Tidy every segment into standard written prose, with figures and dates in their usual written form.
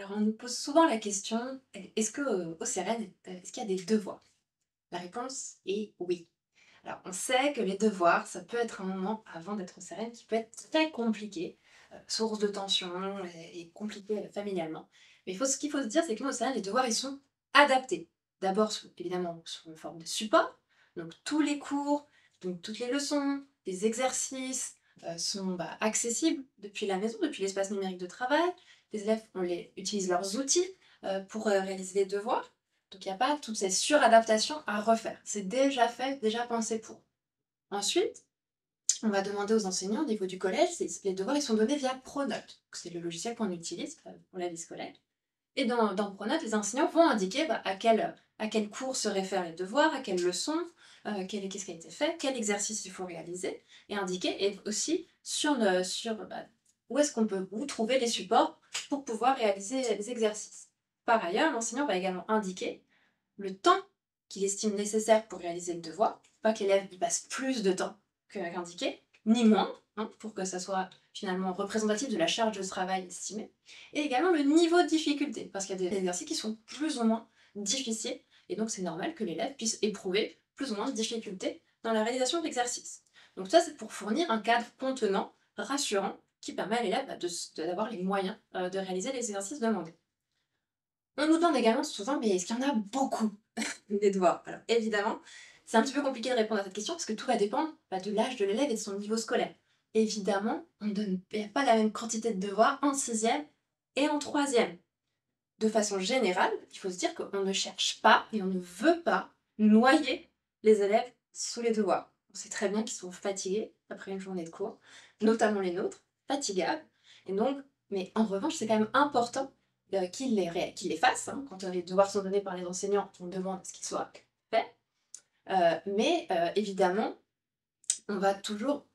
Alors, on nous pose souvent la question, est-ce que au CERN, est-ce qu'il y a des devoirs? La réponse est oui. Alors, on sait que les devoirs, ça peut être un moment avant d'être au CERN qui peut être très compliqué, source de tension et compliqué familialement. Mais ce qu'il faut se dire, c'est que nous, au CERN, les devoirs, ils sont adaptés. D'abord, évidemment, sous une forme de support. Donc, tous les cours, donc toutes les leçons, les exercices sont accessibles depuis la maison, depuis l'espace numérique de travail. Les élèves utilisent leurs outils pour réaliser les devoirs. Donc il n'y a pas toutes ces suradaptations à refaire. C'est déjà fait, déjà pensé pour. Ensuite, on va demander aux enseignants au niveau du collège, les devoirs ils sont donnés via Pronote. C'est le logiciel qu'on utilise pour la vie scolaire. Et dans Pronote, les enseignants vont indiquer à quel cours se réfèrent les devoirs, à quelle leçon, qu'est-ce qui a été fait, quel exercice il faut réaliser, et indiquer, et aussi sur où est-ce qu'on peut où trouver les supports pour pouvoir réaliser les exercices. Par ailleurs, l'enseignant va également indiquer le temps qu'il estime nécessaire pour réaliser le devoir, pas que l'élève y passe plus de temps qu'indiqué, ni moins, hein, pour que ça soit finalement représentatif de la charge de travail estimée, et également le niveau de difficulté, parce qu'il y a des exercices qui sont plus ou moins difficiles, et donc c'est normal que l'élève puisse éprouver plus ou moins de difficultés dans la réalisation de l'exercice. Donc ça, c'est pour fournir un cadre contenant, rassurant, qui permet à l'élève d'avoir les moyens de réaliser les exercices demandés. On nous demande également souvent, mais est-ce qu'il y en a beaucoup des devoirs? Alors évidemment, c'est un petit peu compliqué de répondre à cette question parce que tout va dépendre de l'âge de l'élève et de son niveau scolaire. Évidemment, on ne donne pas la même quantité de devoirs en sixième et en troisième. De façon générale, il faut se dire qu'on ne cherche pas et on ne veut pas noyer les élèves sous les devoirs. On sait très bien qu'ils sont fatigués après une journée de cours, notamment les nôtres, fatigables. Et donc, mais en revanche, c'est quand même important qu'ils les fassent, hein. Quand les devoirs sont donnés par les enseignants, on demande à ce qu'ils soient faits. Mais évidemment, on va toujours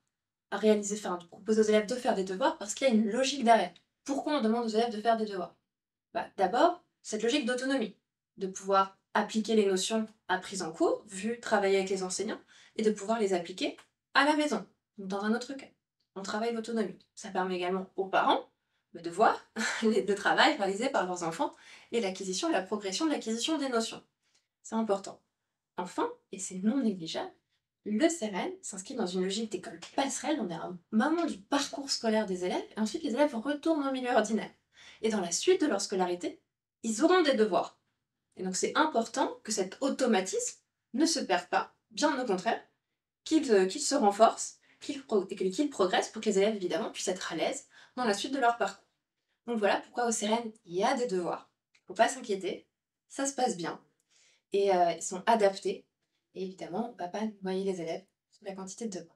proposer aux élèves de faire des devoirs parce qu'il y a une logique derrière. Pourquoi on demande aux élèves de faire des devoirs? D'abord, cette logique d'autonomie, de pouvoir appliquer les notions apprises en cours, vu travailler avec les enseignants, et de pouvoir les appliquer à la maison, donc dans un autre cas. On travaille l'autonomie. Ça permet également aux parents de voir le travail réalisé par leurs enfants et l'acquisition et la progression de l'acquisition des notions. C'est important. Enfin, et c'est non négligeable, le CERN s'inscrit dans une logique d'école passerelle. On est à un moment du parcours scolaire des élèves, et ensuite les élèves retournent au milieu ordinaire. Et dans la suite de leur scolarité, ils auront des devoirs. Et donc c'est important que cet automatisme ne se perde pas, bien au contraire, qu'il se renforce, qu'il progresse pour que les élèves, évidemment, puissent être à l'aise dans la suite de leur parcours. Donc voilà pourquoi au CERN, il y a des devoirs. Il ne faut pas s'inquiéter, ça se passe bien, et ils sont adaptés. Et évidemment, on ne va pas noyer les élèves sous la quantité de devoirs.